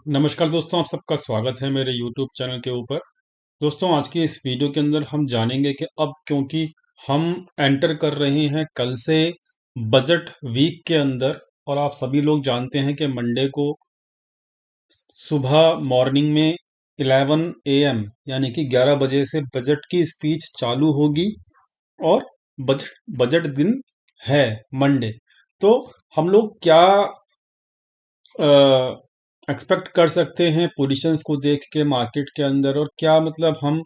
नमस्कार दोस्तों, आप सबका स्वागत है मेरे YouTube चैनल के ऊपर। दोस्तों, आज की इस वीडियो के अंदर हम जानेंगे कि अब क्योंकि हम एंटर कर रहे हैं कल से बजट वीक के अंदर, और आप सभी लोग जानते हैं कि मंडे को सुबह मॉर्निंग में 11 AM यानी कि 11 बजे से बजट की स्पीच चालू होगी। और बजट बजट दिन है मंडे। तो हम लोग क्या एक्सपेक्ट कर सकते हैं पोजीशंस को देख के मार्केट के अंदर, और क्या मतलब हम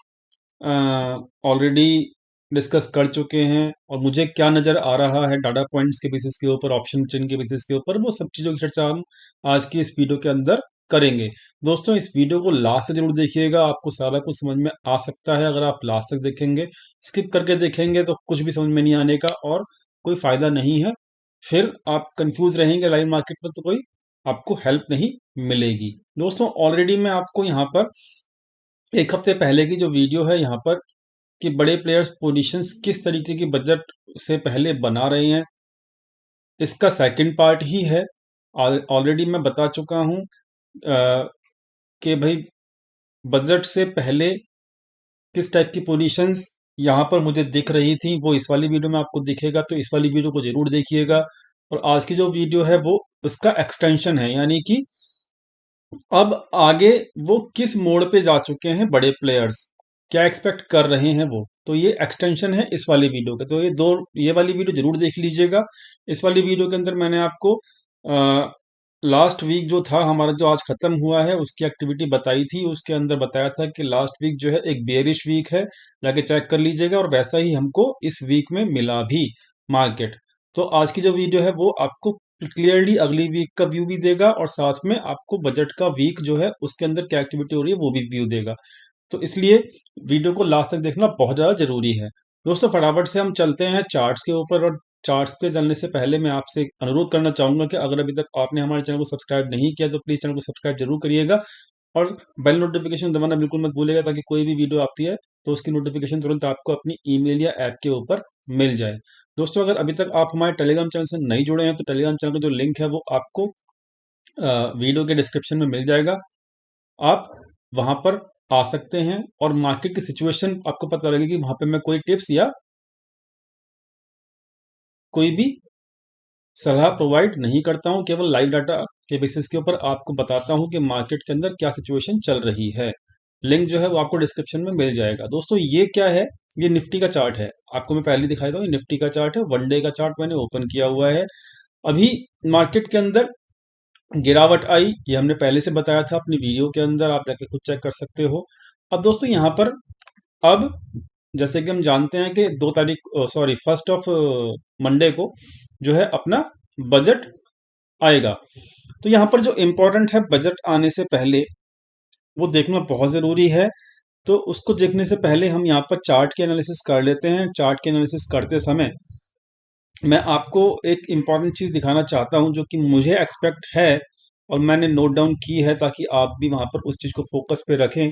ऑलरेडी डिस्कस कर चुके हैं और मुझे क्या नज़र आ रहा है डाटा पॉइंट्स के बेसिस के ऊपर, ऑप्शन चेन के बेसिस के ऊपर, वो सब चीज़ों की चर्चा हम आज की इस वीडियो के अंदर करेंगे। दोस्तों, इस वीडियो को लास्ट तक जरूर देखिएगा, आपको सारा कुछ समझ में आ सकता है अगर आप लास्ट तक देखेंगे। स्किप करके देखेंगे तो कुछ भी समझ में नहीं आने का और कोई फायदा नहीं है। फिर आप कंफ्यूज रहेंगे लाइव मार्केट में तो कोई आपको हेल्प नहीं मिलेगी। दोस्तों, ऑलरेडी मैं आपको यहाँ पर एक हफ्ते पहले की जो वीडियो है यहाँ पर, कि बड़े प्लेयर्स पोजीशंस किस तरीके की बजट से पहले बना रहे हैं, इसका सेकंड पार्ट ही है। ऑलरेडी मैं बता चुका हूँ कि भाई बजट से पहले किस टाइप की पोजीशंस यहाँ पर मुझे दिख रही थी, वो इस वाली वीडियो में आपको दिखेगा, तो इस वाली वीडियो को जरूर देखिएगा। और आज की जो वीडियो है वो उसका एक्सटेंशन है, यानी कि अब आगे वो किस मोड़ पे जा चुके हैं बड़े प्लेयर्स, क्या एक्सपेक्ट कर रहे हैं वो, तो ये एक्सटेंशन है इस वाली वीडियो का। तो ये वाली वीडियो जरूर देख लीजिएगा। इस वाली वीडियो के अंदर मैंने आपको लास्ट वीक जो था हमारा, जो आज खत्म हुआ है, उसकी एक्टिविटी बताई थी। उसके अंदर बताया था कि लास्ट वीक जो है एक बेयरिश वीक है, जाके चेक कर लीजिएगा, और वैसा ही हमको इस वीक में मिला भी मार्केट। तो आज की जो वीडियो है वो आपको क्लियरली अगली वीक का व्यू भी देगा, और साथ में आपको बजट का वीक जो है उसके अंदर क्या एक्टिविटी हो रही है वो भी व्यू देगा। तो इसलिए वीडियो को लास्ट तक देखना बहुत ज़्यादा जरूरी है। दोस्तों, फटाफट से हम चलते हैं चार्ट्स के ऊपर। और चार्ट्स पे चलने से पहले मैं आपसे एक अनुरोध करना चाहूंगा कि अगर अभी तक आपने हमारे चैनल को सब्सक्राइब नहीं किया तो प्लीज़ चैनल को सब्सक्राइब जरूर करिएगा, और बेल नोटिफिकेशन दबाना बिल्कुल मत भूलिएगा, ताकि कोई भी वीडियो आती है तो उसकी नोटिफिकेशन तुरंत आपको अपनी ईमेल या ऐप के ऊपर मिल जाए। दोस्तों, अगर अभी तक आप हमारे टेलीग्राम चैनल से नहीं जुड़े हैं तो टेलीग्राम चैनल का जो लिंक है वो आपको वीडियो के डिस्क्रिप्शन में मिल जाएगा। आप वहां पर आ सकते हैं और मार्केट की सिचुएशन आपको पता लगेगी। वहां पे मैं कोई टिप्स या कोई भी सलाह प्रोवाइड नहीं करता हूं, केवल लाइव डाटा के बेसिस के ऊपर आपको बताता हूं कि मार्केट के अंदर क्या सिचुएशन चल रही है। लिंक जो है वो आपको डिस्क्रिप्शन में मिल जाएगा। दोस्तों, ये क्या है? ये निफ्टी का चार्ट है। आपको मैं पहले दिखाया था, ये निफ्टी का चार्ट है, वन डे का चार्ट मैंने ओपन किया हुआ है। अभी मार्केट के अंदर गिरावट आई, ये हमने पहले से बताया था अपनी वीडियो के अंदर, आप जाके खुद चेक कर सकते हो। अब दोस्तों, यहाँ पर अब जैसे कि हम जानते हैं कि 2 तारीख, सॉरी, फर्स्ट ऑफ मंडे को जो है अपना बजट आएगा। तो यहाँ पर जो इम्पोर्टेंट है बजट आने से पहले, वो देखना बहुत ज़रूरी है। तो उसको देखने से पहले हम यहाँ पर चार्ट के एनालिसिस कर लेते हैं। चार्ट के एनालिसिस करते समय मैं आपको एक इम्पॉर्टेंट चीज़ दिखाना चाहता हूँ जो कि मुझे एक्सपेक्ट है और मैंने नोट डाउन की है, ताकि आप भी वहाँ पर उस चीज़ को फोकस पे रखें।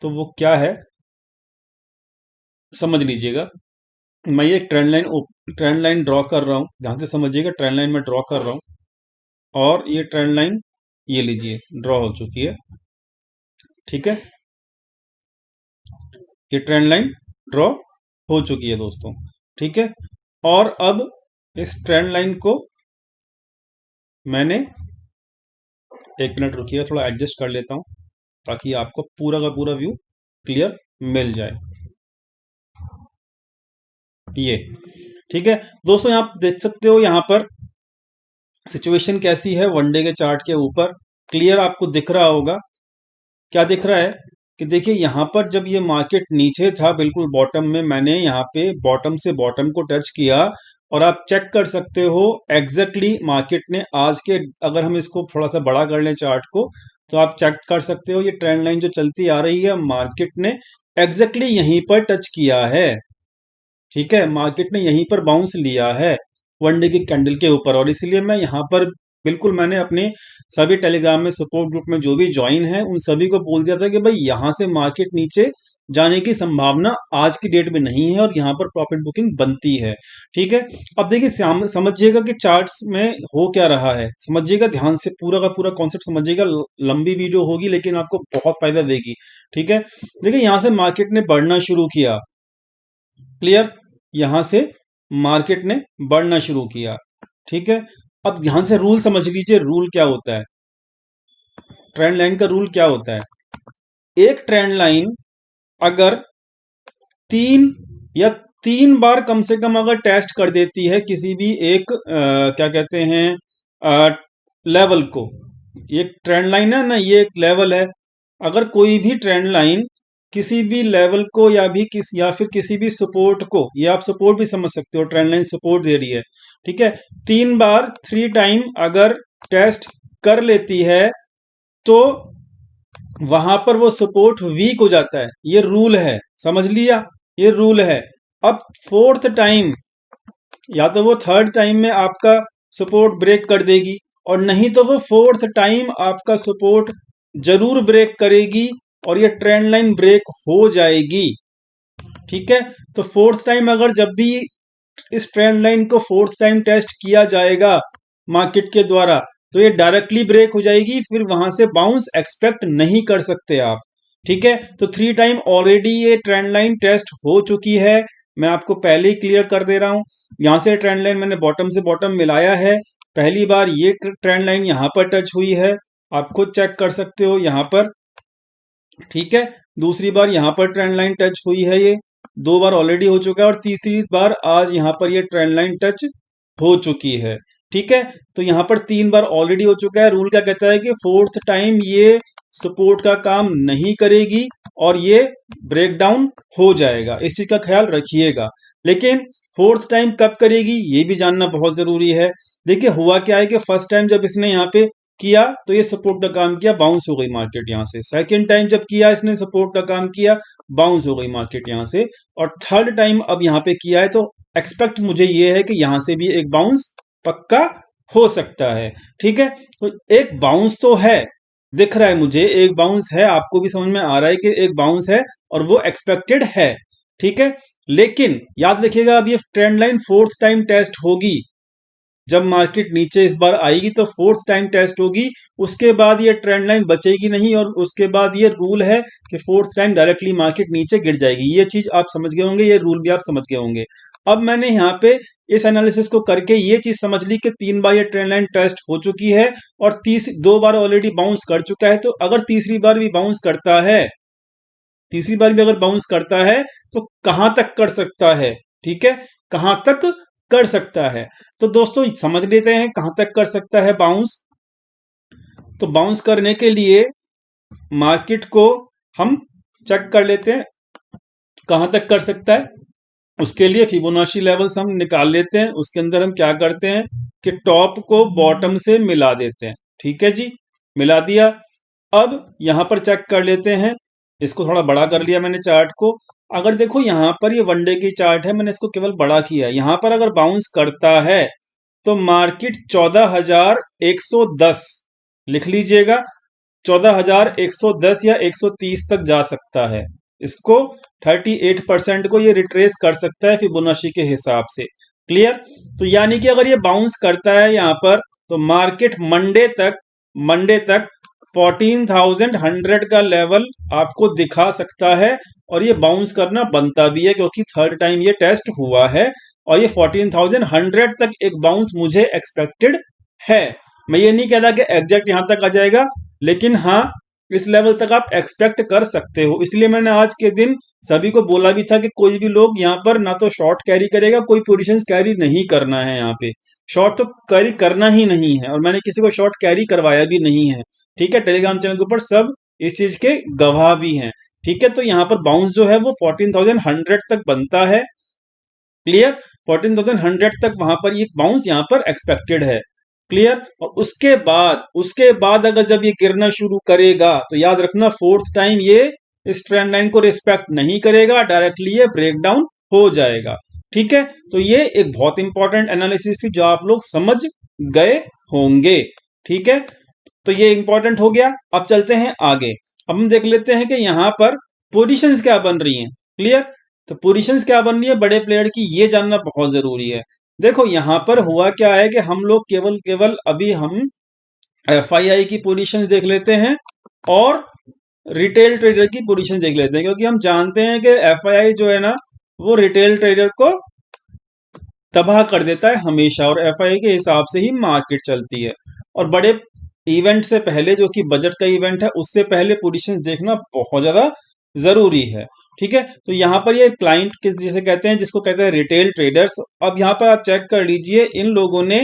तो वो क्या है, समझ लीजिएगा। मैं ये ट्रेंड लाइन ड्रॉ कर रहा हूँ, ध्यान से समझिएगा। ट्रेंड लाइन में ड्रॉ कर रहा हूँ, और ये ट्रेंड लाइन, ये लीजिए, ड्रॉ हो चुकी है। ठीक है, ये ट्रेंड लाइन ड्रॉ हो चुकी है दोस्तों। ठीक है, और अब इस ट्रेंड लाइन को मैंने, एक मिनट रुकिए, थोड़ा एडजस्ट कर लेता हूँ ताकि आपको पूरा का पूरा व्यू क्लियर मिल जाए। ये ठीक है दोस्तों, आप देख सकते हो यहाँ पर सिचुएशन कैसी है वनडे के चार्ट के ऊपर। क्लियर आपको दिख रहा होगा। क्या दिख रहा है कि देखिए, यहाँ पर जब ये मार्केट नीचे था बिल्कुल बॉटम में, मैंने यहाँ पे बॉटम से बॉटम को टच किया, और आप चेक कर सकते हो एग्जैक्टली मार्केट ने आज के, अगर हम इसको थोड़ा सा बड़ा कर लें चार्ट को, तो आप चेक कर सकते हो ये ट्रेंड लाइन जो चलती आ रही है, मार्केट ने एग्जैक्टली यहीं पर टच किया है। ठीक है, मार्केट ने यहीं पर बाउंस लिया है वनडे की कैंडल के ऊपर, और इसलिए मैं यहाँ पर बिल्कुल, मैंने अपने सभी टेलीग्राम में सपोर्ट ग्रुप में जो भी ज्वाइन है उन सभी को बोल दिया था कि भाई यहाँ से मार्केट नीचे जाने की संभावना आज की डेट में नहीं है और यहाँ पर प्रॉफिट बुकिंग बनती है। ठीक है, अब देखिए समझिएगा कि चार्ट्स में हो क्या रहा है, समझिएगा ध्यान से, पूरा का पूरा कॉन्सेप्ट समझिएगा। लंबी वीडियो होगी लेकिन आपको बहुत फायदा देगी। ठीक है, देखिए यहाँ से मार्केट ने बढ़ना शुरू किया, क्लियर, यहां से मार्केट ने बढ़ना शुरू किया। ठीक है, अब ध्यान से रूल समझ लीजिए, रूल क्या होता है, ट्रेंड लाइन का रूल क्या होता है। एक ट्रेंड लाइन अगर तीन या तीन बार कम से कम अगर टेस्ट कर देती है किसी भी एक क्या कहते हैं लेवल को, ये ट्रेंड लाइन है ना, ये एक लेवल है, अगर कोई भी ट्रेंड लाइन किसी भी लेवल को या फिर किसी भी सपोर्ट को, ये आप सपोर्ट भी समझ सकते हो, ट्रेंड लाइन सपोर्ट दे रही है, ठीक है, तीन बार 3 टाइम अगर टेस्ट कर लेती है तो वहां पर वो सपोर्ट वीक हो जाता है, ये रूल है, समझ लिया, ये रूल है। अब फोर्थ टाइम या तो वो थर्ड टाइम में आपका सपोर्ट ब्रेक कर देगी और नहीं तो वो फोर्थ टाइम आपका सपोर्ट जरूर ब्रेक करेगी और ये ट्रेंड लाइन ब्रेक हो जाएगी। ठीक है, तो फोर्थ टाइम अगर जब भी इस ट्रेंड लाइन को फोर्थ टाइम टेस्ट किया जाएगा मार्केट के द्वारा तो ये डायरेक्टली ब्रेक हो जाएगी, फिर वहां से बाउंस एक्सपेक्ट नहीं कर सकते आप। ठीक है, तो 3 टाइम ऑलरेडी ये ट्रेंड लाइन टेस्ट हो चुकी है, मैं आपको पहले ही क्लियर कर दे रहा हूं। यहां से ट्रेंड लाइन मैंने बॉटम से बॉटम मिलाया है, पहली बार ये ट्रेंड लाइन यहां पर टच हुई है, आप खुद चेक कर सकते हो यहां पर। ठीक है, दूसरी बार यहां पर ट्रेंड लाइन टच हुई है, ये 2 बार ऑलरेडी हो चुका है और तीसरी बार आज यहां पर ये ट्रेंड लाइन टच हो चुकी है। ठीक है, तो यहां पर 3 बार ऑलरेडी हो चुका है। रूल क्या कहता है कि फोर्थ टाइम ये सपोर्ट का काम नहीं करेगी और ये ब्रेकडाउन हो जाएगा, इस चीज का ख्याल रखिएगा। लेकिन फोर्थ टाइम कब करेगी ये भी जानना बहुत जरूरी है। देखिए हुआ क्या है कि फर्स्ट टाइम जब इसने यहाँ पे किया तो ये सपोर्ट का काम किया, बाउंस हो गई मार्केट यहां से। सेकंड टाइम जब किया इसने सपोर्ट का काम किया, बाउंस हो गई मार्केट यहां से। और थर्ड टाइम अब यहां पे किया है तो एक्सपेक्ट मुझे ये है कि यहां से भी एक बाउंस पक्का हो सकता है। ठीक है, तो एक बाउंस तो है, दिख रहा है मुझे एक बाउंस है, आपको भी समझ में आ रहा है कि एक बाउंस है और वो एक्सपेक्टेड है। ठीक है, लेकिन याद रखिएगा अब ये trend line fourth time test होगी, जब मार्केट नीचे इस बार आएगी तो फोर्थ टाइम टेस्ट होगी, उसके बाद ये ट्रेंड लाइन बचेगी नहीं और उसके बाद ये रूल है कि फोर्थ टाइम डायरेक्टली मार्केट नीचे गिर जाएगी। ये चीज आप समझ गए होंगे, ये रूल भी आप समझ गए होंगे। अब मैंने यहाँ पे इस एनालिसिस को करके ये चीज समझ ली कि 3 बार ये ट्रेंड लाइन टेस्ट हो चुकी है और 2 बार ऑलरेडी बाउंस कर चुका है, तो अगर तीसरी बार भी बाउंस करता है, तीसरी बार भी अगर बाउंस करता है तो कहां तक कर सकता है। ठीक है, कहां तक कर सकता है, तो दोस्तों समझ लेते हैं कहां तक कर सकता है बाउंस। तो बाउंस करने के लिए मार्केट को हम चेक कर लेते हैं कहां तक कर सकता है। उसके लिए फिबोनाची लेवल्स हम निकाल लेते हैं, उसके अंदर हम क्या करते हैं कि टॉप को बॉटम से मिला देते हैं। ठीक है जी, मिला दिया। अब यहां पर चेक कर लेते हैं, इसको थोड़ा बड़ा कर लिया मैंने चार्ट को। अगर देखो यहां पर ये वनडे की चार्ट है, मैंने इसको केवल बड़ा किया है, यहां पर अगर बाउंस करता है तो मार्केट 14,110 लिख लीजिएगा, 14,110 या 130 तक जा सकता है। इसको 38% को ये रिट्रेस कर सकता है फिबोनाची के हिसाब से। क्लियर, तो यानी कि अगर ये बाउंस करता है यहां पर तो मार्केट मंडे तक 14,100 का लेवल आपको दिखा सकता है और ये बाउंस करना बनता भी है क्योंकि थर्ड टाइम ये टेस्ट हुआ है और ये 14,100 तक एक बाउंस मुझे एक्सपेक्टेड है। मैं ये नहीं कह रहा कि एग्जैक्ट यहां तक आ जाएगा, लेकिन हाँ इस लेवल तक आप एक्सपेक्ट कर सकते हो। इसलिए मैंने आज के दिन सभी को बोला भी था कि कोई भी लोग यहाँ पर ना तो शॉर्ट कैरी करेगा, कोई पोजीशंस कैरी नहीं करना है, यहाँ पे शॉर्ट तो कैरी करना ही नहीं है और मैंने किसी को शॉर्ट कैरी करवाया भी नहीं है। ठीक है, टेलीग्राम चैनल के ऊपर सब इस चीज के गवाह भी हैं। ठीक है, तो यहाँ पर बाउंस जो है वो 14,100 तक बनता है। क्लियर, 14,100 तक वहां पर ये बाउंस यहाँ पर एक्सपेक्टेड है। क्लियर, और उसके बाद अगर जब ये गिरना शुरू करेगा तो याद रखना फोर्थ टाइम ये इस ट्रेंड लाइन को रिस्पेक्ट नहीं करेगा, डायरेक्टली ये ब्रेकडाउन हो जाएगा। ठीक है, तो ये एक बहुत इंपॉर्टेंट एनालिसिस थी जो आप लोग समझ गए होंगे। ठीक है, तो ये इंपॉर्टेंट हो गया। अब चलते हैं आगे, अब हम देख लेते हैं कि यहां पर पोजीशंस क्या बन रही हैं। क्लियर। तो पोजीशंस क्या बन रही है बड़े प्लेयर की, ये जानना बहुत जरूरी है। देखो यहां पर हुआ क्या है कि हम लोग केवल केवल अभी हम एफआईआई की पोजीशंस देख लेते हैं और रिटेल ट्रेडर की पोजीशन देख लेते हैं, क्योंकि हम जानते हैं कि एफआईआई जो है ना वो रिटेल ट्रेडर को तबाह कर देता है हमेशा, और एफआईआई के हिसाब से ही मार्केट चलती है। और बड़े इवेंट से पहले, जो कि बजट का इवेंट है, उससे पहले पोजीशंस देखना बहुत ज्यादा जरूरी है। ठीक है। तो यहाँ पर ये क्लाइंट जिसे कहते हैं, जिसको कहते हैं रिटेल ट्रेडर्स। अब यहाँ पर आप चेक कर लीजिए, इन लोगों ने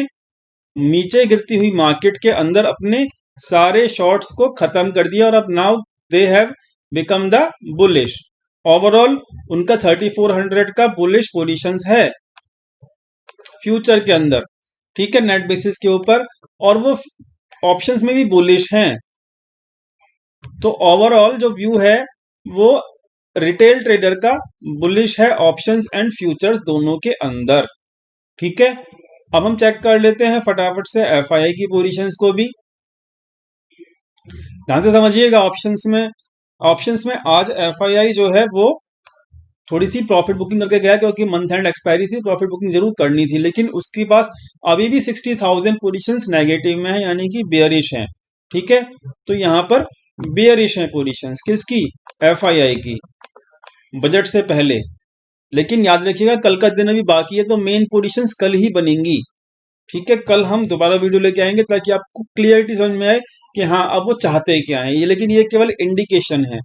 नीचे गिरती हुई मार्केट के अंदर अपने सारे शॉर्ट्स को खत्म कर दिया, और अब now they have become the bullish. Overall उनका 3400 का बुलिश पोजीशंस है फ्यूचर के अंदर। ठीक है, नेट बेसिस के ऊपर, और वो ऑप्शंस में भी बुलिश हैं। तो ओवरऑल जो व्यू है वो रिटेल ट्रेडर का बुलिश है ऑप्शंस एंड फ्यूचर्स दोनों के अंदर। ठीक है। अब हम चेक कर लेते हैं फटाफट से एफआईआई की पोजीशंस को भी। ध्यान से समझिएगा। ऑप्शंस में आज एफआईआई जो है वो थोड़ी सी प्रॉफिट बुकिंग करके गया, क्योंकि मंथ एंड एक्सपायरी थी, प्रॉफिट बुकिंग जरूर करनी थी, लेकिन उसके पास अभी भी 60,000 पोजीशंस नेगेटिव में है, यानी कि बेयरिश है। ठीक है। तो यहां पर बेयरिश है पोजीशंस किसकी, एफआईआई की, बजट से पहले। लेकिन याद रखिएगा कल का दिन अभी बाकी है, तो मेन पोजीशंस कल ही बनेंगी। ठीक है। कल हम दोबारा वीडियो लेके आएंगे ताकि आपको क्लियरिटी समझ में आए कि हाँ अब वो चाहते क्या है ये, लेकिन ये केवल इंडिकेशन है।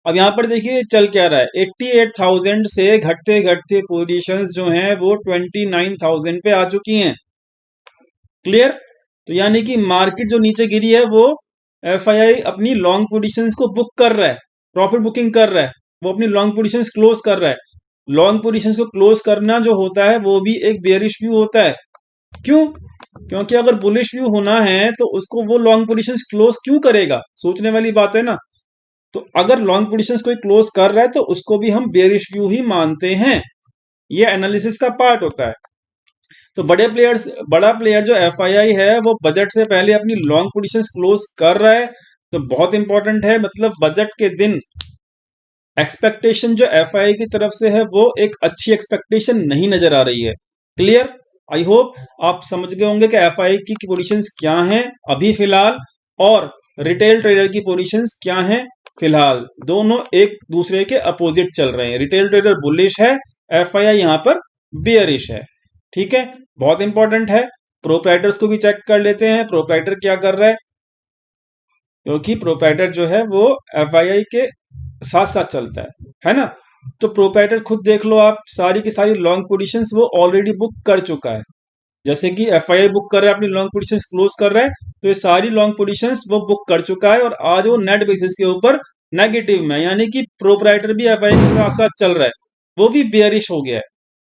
अब यहाँ पर देखिए चल क्या रहा है, 88,000 से घटते घटते पोजीशंस जो हैं वो 29,000 पे आ चुकी हैं। क्लियर। तो यानी कि मार्केट जो नीचे गिरी है वो एफआईआई अपनी लॉन्ग पोजीशंस को बुक कर रहा है, प्रॉफिट बुकिंग कर रहा है, वो अपनी लॉन्ग पोजीशंस क्लोज कर रहा है। लॉन्ग पोजीशंस को क्लोज करना जो होता है वो भी एक बेयरिश व्यू होता है। क्यों? क्योंकि अगर बुलिश व्यू होना है तो उसको वो लॉन्ग पोजीशंस क्लोज क्यों करेगा, सोचने वाली बात है ना। तो अगर लॉन्ग पोजीशंस कोई क्लोज कर रहा है तो उसको भी हम बेयरिश व्यू ही मानते हैं, ये एनालिसिस का पार्ट होता है। तो बड़ा प्लेयर जो एफआईआई है वो बजट से पहले अपनी लॉन्ग पोजीशंस क्लोज कर रहा है, तो बहुत इंपॉर्टेंट है। मतलब बजट के दिन एक्सपेक्टेशन जो एफआईआई की तरफ से है वो एक अच्छी एक्सपेक्टेशन नहीं नजर आ रही है। क्लियर। आई होप आप समझ गए होंगे कि एफआईआई की पोजीशंस क्या हैं अभी फिलहाल, और रिटेल ट्रेडर की पोजीशंस क्या हैं फिलहाल। दोनों एक दूसरे के अपोजिट चल रहे हैं। रिटेल ट्रेडर बुलिश है, एफआईआई यहां पर बेयरिश है। ठीक है। बहुत इंपॉर्टेंट है। प्रोप्राइटर्स को भी चेक कर लेते हैं, प्रोप्राइटर क्या कर रहा है, क्योंकि प्रोप्राइटर जो है वो एफआईआई के साथ साथ चलता है ना। तो प्रोप्राइटर खुद देख लो आप, सारी की सारी लॉन्ग पोजीशंस वो ऑलरेडी बुक कर चुका है। जैसे कि एफआईआई बुक कर रहा है, अपनी लॉन्ग पोजीशंस क्लोज कर रहा है, तो ये सारी लॉन्ग पोजीशंस वो बुक कर चुका है, और आज वो नेट बेसिस के ऊपर नेगेटिव में, यानी कि प्रोप्राइटर भी एफआईआई के साथ साथ चल रहा है, वो भी बेयरिश हो गया है।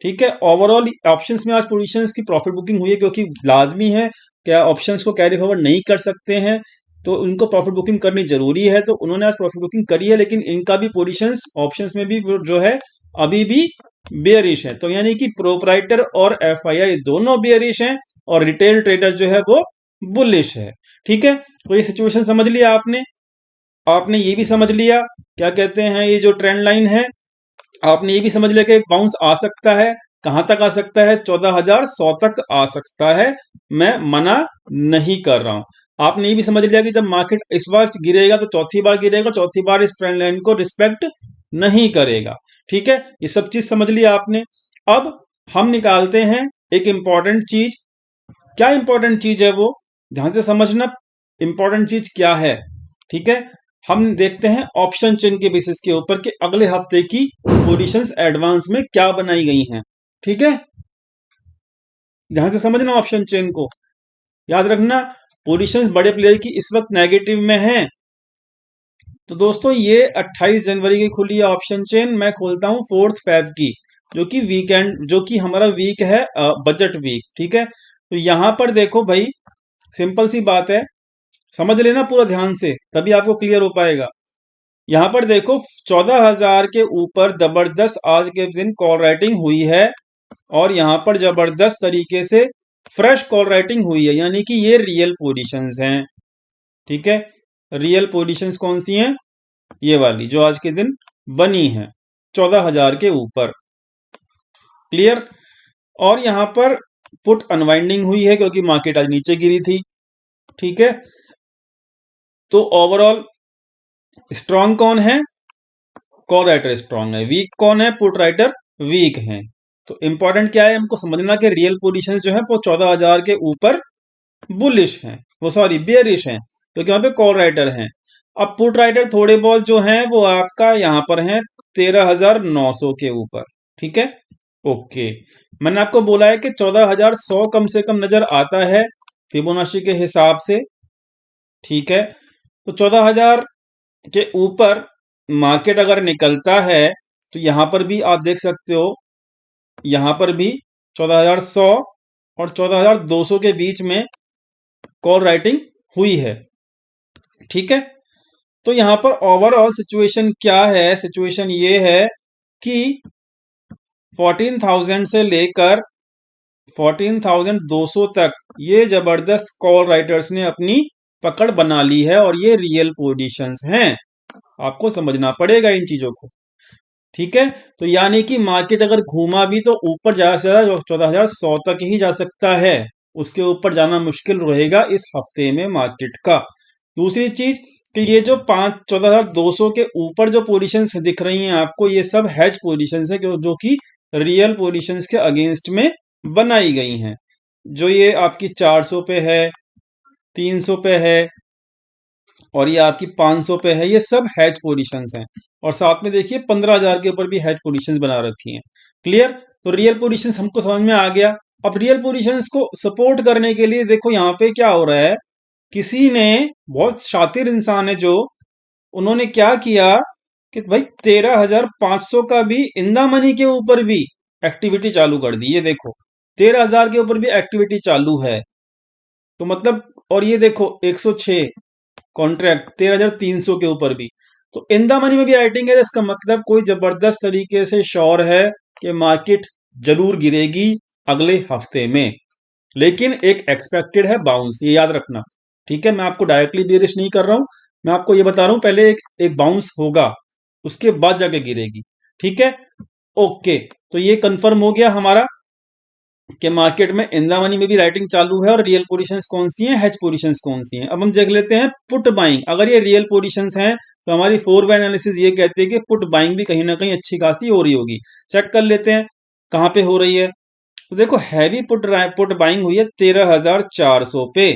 ठीक है। ओवरऑल ऑप्शंस में आज पोजीशंस की प्रॉफिट बुकिंग हुई है, क्योंकि लाजमी है क्या ऑप्शंस को कैरी फॉरवर्ड नहीं कर सकते हैं, तो उनको प्रॉफिट बुकिंग करनी जरूरी है, तो उन्होंने आज प्रॉफिट बुकिंग करी है। लेकिन इनका भी पोजीशंस ऑप्शंस में भी जो है अभी भी बेयरिश है। तो यानी कि प्रोप्राइटर और एफआईआई दोनों बेयरिश हैं, और रिटेल ट्रेडर जो है वो बुलिश है। ठीक है। तो ये सिचुएशन समझ लिया आपने। आपने ये भी समझ लिया क्या कहते हैं, ये जो ट्रेंड लाइन है, आपने ये भी समझ लिया कि एक बाउंस आ सकता है। कहां तक आ सकता है, 14,100 तक आ सकता है। मैं मना नहीं कर रहा हूं। आपने ये भी समझ लिया कि जब मार्केट इस बार गिरेगा तो चौथी बार गिरेगा, चौथी बार इस ट्रेंड लाइन को रिस्पेक्ट नहीं करेगा। ठीक है। ये सब चीज समझ लिया आपने। अब हम निकालते हैं एक इंपॉर्टेंट चीज। क्या इंपॉर्टेंट चीज है वो, ध्यान से समझना इंपॉर्टेंट चीज क्या है। ठीक है। हम देखते हैं ऑप्शन चेन के बेसिस के ऊपर कि अगले हफ्ते की पोजीशंस एडवांस में क्या बनाई गई हैं। ठीक है। ध्यान से समझना ऑप्शन चेन को, याद रखना पोजीशंस बड़े प्लेयर की इस वक्त नेगेटिव में हैं। तो दोस्तों ये 28 जनवरी की खुली है ऑप्शन चेन। मैं खोलता हूं 4 फेब की, जो कि वीकेंड, जो कि हमारा वीक है बजट वीक। ठीक है। तो यहां पर देखो भाई, सिंपल सी बात है, समझ लेना पूरा ध्यान से, तभी आपको क्लियर हो पाएगा। यहां पर देखो 14,000 के ऊपर जबरदस्त आज के दिन कॉल राइटिंग हुई है, और यहां पर जबरदस्त तरीके से फ्रेश कॉल राइटिंग हुई है, यानी कि ये रियल पोजीशंस हैं। ठीक है। रियल पोजीशंस कौन सी हैं, ये वाली जो आज के दिन बनी है 14,000 के ऊपर। क्लियर। और यहां पर पुट अनवाइंडिंग हुई है क्योंकि मार्केट आज नीचे गिरी थी। ठीक है, तो ओवरऑल स्ट्रांग कौन है? कॉल राइटर स्ट्रांग है। वीक कौन है? पुट राइटर वीक है। तो इंपॉर्टेंट क्या है हमको समझना कि रियल पोजीशन जो है वो 14,000 के ऊपर बुलिश हैं, वो सॉरी बेयरिश हैं, क्योंकि वहां पे कॉल राइटर हैं। अब पुट राइटर थोड़े बहुत जो हैं वो आपका यहां पर हैं 13,900 के ऊपर। ठीक है, ओके। मैंने आपको बोला है कि 14,100 कम से कम नजर आता है फिबोनाची के हिसाब से। ठीक है, तो 14,000 के ऊपर मार्केट अगर निकलता है तो यहां पर भी आप देख सकते हो, यहां पर भी 14,100 और 14,200 के बीच में कॉल राइटिंग हुई है। ठीक है, तो यहां पर ओवरऑल सिचुएशन क्या है? सिचुएशन ये है कि 14,000 से लेकर 14,200 तक ये जबरदस्त कॉल राइटर्स ने अपनी पकड़ बना ली है और ये रियल पोजीशंस हैं। आपको समझना पड़ेगा इन चीजों को। ठीक है, तो यानी कि मार्केट अगर घूमा भी तो ऊपर ज्यादा से ज्यादा 14,100 तक ही जा सकता है, उसके ऊपर जाना मुश्किल रहेगा इस हफ्ते में मार्केट का। दूसरी चीज कि ये जो 14,200 के ऊपर जो पोजीशंस दिख रही हैं आपको, ये सब हेज पोजीशंस है जो कि रियल पोजीशंस के अगेंस्ट में बनाई गई हैं। जो ये आपकी 400 पे है, 300 पे है और ये आपकी 500 पे है, ये सब हैच पोजीशंस हैं। और साथ में देखिए 15,000 के ऊपर भी हैच पोजीशंस बना रखी हैं। क्लियर। तो रियल पोजीशंस हमको समझ में आ गया। अब रियल पोजीशंस को सपोर्ट करने के लिए देखो यहाँ पे क्या हो रहा है, किसी ने, बहुत शातिर इंसान है जो, उन्होंने क्या किया कि भाई 13,500 का भी इन द मनी के ऊपर भी एक्टिविटी चालू कर दी। ये देखो 13,000 के ऊपर भी एक्टिविटी चालू है, तो मतलब, और ये देखो 106 कॉन्ट्रैक्ट 13,300 के ऊपर भी, तो इन द मनी में भी राइटिंग है। इसका मतलब कोई जबरदस्त तरीके से श्योर है कि मार्केट जरूर गिरेगी अगले हफ्ते में, लेकिन एक एक्सपेक्टेड है बाउंस, ये याद रखना। ठीक है, मैं आपको डायरेक्टली बेरिश नहीं कर रहा हूं, मैं आपको ये बता रहा हूं पहले एक बाउंस होगा, उसके बाद जाके गिरेगी। ठीक है, ओके। तो ये कंफर्म हो गया हमारा कि मार्केट में इन द मनी में भी राइटिंग चालू है और रियल पोजीशंस कौन सी हैं, हेज पोजीशंस कौन सी हैं। अब हम देख लेते हैं पुट बाइंग। अगर ये रियल पोजीशंस हैं तो हमारी 4 वे एनालिसिस ये कहती है कि पुट बाइंग भी कहीं ना कहीं अच्छी खासी हो रही होगी। चेक कर लेते हैं कहां पे हो रही है। तो देखो हैवी पुट बाइंग हुई है 13,400 पे,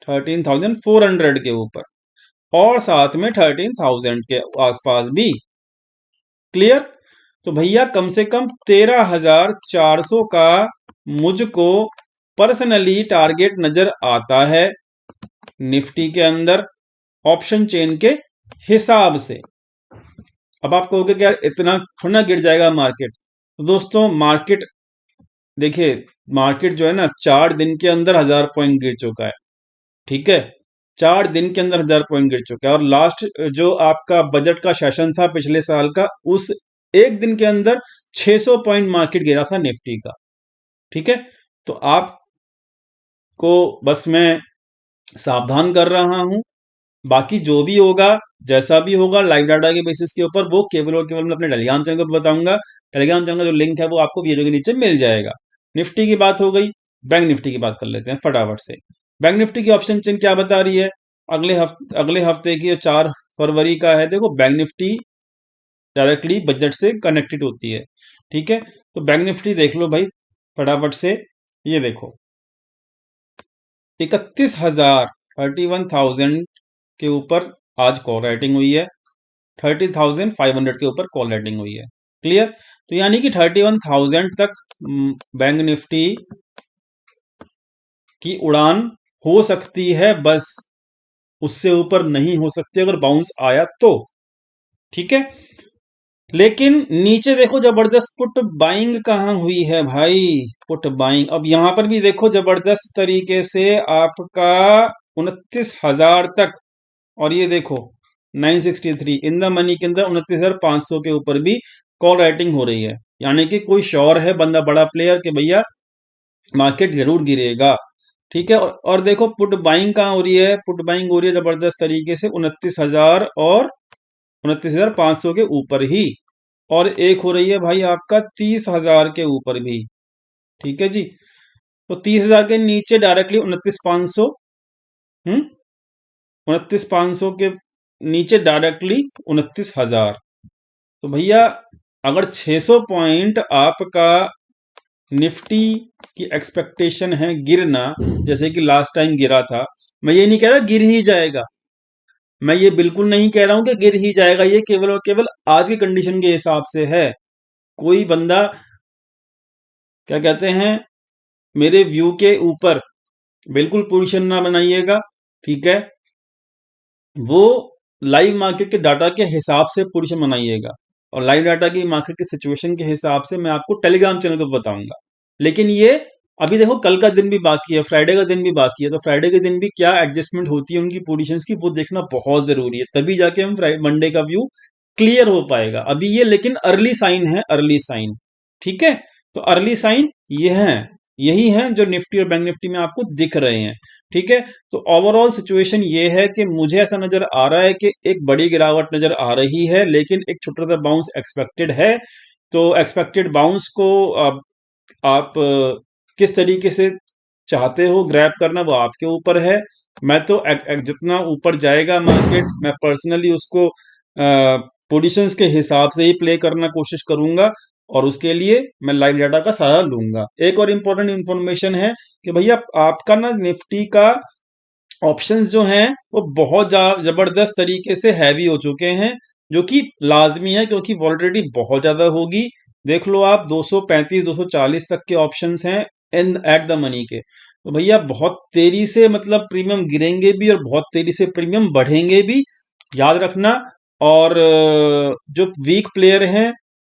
13,400 के ऊपर, और साथ में 13,000 के आसपास भी। क्लियर। तो भैया कम से कम 13,400 का मुझको पर्सनली टारगेट नजर आता है निफ्टी के अंदर ऑप्शन चेन के हिसाब से। अब आप कहोगे कि यार इतना थोड़ा ना गिर जाएगा मार्केट। तो दोस्तों मार्केट देखिए, मार्केट जो है ना 4 दिन के अंदर 1,000 पॉइंट गिर चुका है। ठीक है, 4 दिन के अंदर 1,000 पॉइंट गिर चुका है। और लास्ट जो आपका बजट का सेशन था पिछले साल का, उस एक दिन के अंदर 600 पॉइंट मार्केट गिरा था निफ्टी का। ठीक है, तो आपको बस मैं सावधान कर रहा हूं। बाकी जो भी होगा, जैसा भी होगा, लाइव डाटा के बेसिस के ऊपर, वो केवल और केवल मैं अपने टेलीग्राम चैनल पर बताऊंगा। टेलीग्राम चैनल का जो लिंक है वो आपको वीडियो के नीचे मिल जाएगा। निफ्टी की बात हो गई, बैंक निफ्टी की बात कर लेते हैं फटाफट से। बैंक निफ्टी की ऑप्शन चेन क्या बता रही है? अगले हफ्ते की 4 फरवरी का है। देखो बैंक निफ्टी डायरेक्टली बजट से कनेक्टेड होती है। ठीक है, तो बैंक निफ्टी देख लो भाई फटाफट से। ये देखो 31,000, 31,000 के ऊपर आज कॉल राइटिंग हुई है, 30,500 के ऊपर कॉल राइटिंग हुई है। क्लियर। तो यानी कि 31,000 तक बैंक निफ्टी की उड़ान हो सकती है, बस उससे ऊपर नहीं हो सकती अगर बाउंस आया तो। ठीक है, लेकिन नीचे देखो जबरदस्त पुट बाइंग कहां हुई है भाई। पुट बाइंग अब यहां पर भी देखो जबरदस्त तरीके से आपका 29,000 तक, और ये देखो 963 इन द मनी के अंदर 29,500 के ऊपर भी कॉल राइटिंग हो रही है। यानी कि कोई श्योर है बंदा, बड़ा प्लेयर, कि भैया मार्केट जरूर गिरेगा। ठीक है, और देखो पुट बाइंग कहां हो रही है? पुट बाइंग हो रही है जबरदस्त तरीके से 29,000 और 29,500 के ऊपर ही, और एक हो रही है भाई आपका 30,000 के ऊपर भी। ठीक है जी। तो 30,000 के नीचे डायरेक्टली 29,500, 29,500 के नीचे डायरेक्टली 29,000। तो भैया अगर 600 पॉइंट आपका निफ्टी की एक्सपेक्टेशन है गिरना, जैसे कि लास्ट टाइम गिरा था, मैं ये नहीं कह रहा गिर ही जाएगा, मैं ये बिल्कुल नहीं कह रहा हूं कि गिर ही जाएगा, ये केवल और केवल आज की कंडीशन के हिसाब से है। कोई बंदा क्या कहते हैं, मेरे व्यू के ऊपर बिल्कुल पोजीशन ना बनाइएगा, ठीक है। वो लाइव मार्केट के डाटा के हिसाब से पोजीशन बनाइएगा, और लाइव डाटा की मार्केट की सिचुएशन के हिसाब से मैं आपको टेलीग्राम चैनल पर बताऊंगा। लेकिन ये अभी देखो, कल का दिन भी बाकी है, फ्राइडे का दिन भी बाकी है, तो फ्राइडे के दिन भी क्या एडजस्टमेंट होती है उनकी पोजीशंस की, वो देखना बहुत जरूरी है, तभी जाके हम मंडे का व्यू क्लियर हो पाएगा। अभी ये लेकिन अर्ली साइन है, अर्ली साइन, ठीक है। तो अर्ली साइन ये है, यही है जो निफ्टी और बैंक निफ्टी में आपको दिख रहे हैं, ठीक है। तो ओवरऑल सिचुएशन ये है कि मुझे ऐसा नजर आ रहा है कि एक बड़ी गिरावट नजर आ रही है, लेकिन एक छोटा सा बाउंस एक्सपेक्टेड है। तो एक्सपेक्टेड बाउंस को आप किस तरीके से चाहते हो ग्रैब करना, वो आपके ऊपर है। मैं तो जितना ऊपर जाएगा मार्केट, मैं पर्सनली उसको पोजीशंस के हिसाब से ही प्ले करना कोशिश करूंगा, और उसके लिए मैं लाइव डाटा का सहारा लूंगा। एक और इम्पोर्टेंट इंफॉर्मेशन है कि भैया आपका ना निफ्टी का ऑप्शंस जो हैं वो बहुत जबरदस्त तरीके से हैवी हो चुके हैं, जो कि लाजमी है क्योंकि वॉलेटिलिटी बहुत ज्यादा होगी। देख लो आप, 235 240 तक के ऑप्शंस हैं इन एट द मनी के। तो भैया बहुत तेजी से मतलब प्रीमियम गिरेंगे भी और बहुत तेजी से प्रीमियम बढ़ेंगे भी, याद रखना। और जो वीक प्लेयर हैं,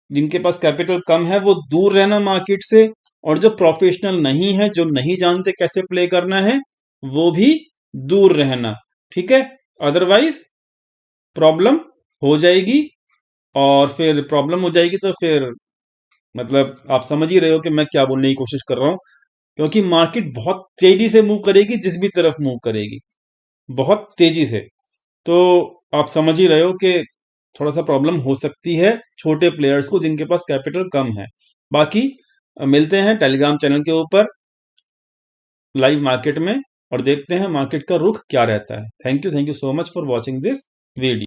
जिनके पास कैपिटल कम है, वो दूर रहना मार्केट से, और जो प्रोफेशनल नहीं है, जो नहीं जानते कैसे प्ले करना है, वो भी दूर रहना, ठीक है। अदरवाइज प्रॉब्लम हो जाएगी, और फिर प्रॉब्लम हो जाएगी तो फिर मतलब आप समझ ही रहे हो कि मैं क्या बोलने की कोशिश कर रहा हूं, क्योंकि मार्केट बहुत तेजी से मूव करेगी, जिस भी तरफ मूव करेगी बहुत तेजी से। तो आप समझ ही रहे हो कि थोड़ा सा प्रॉब्लम हो सकती है छोटे प्लेयर्स को जिनके पास कैपिटल कम है। बाकी मिलते हैं टेलीग्राम चैनल के ऊपर लाइव मार्केट में, और देखते हैं मार्केट का रुख क्या रहता है। Thank you so much for watching this video.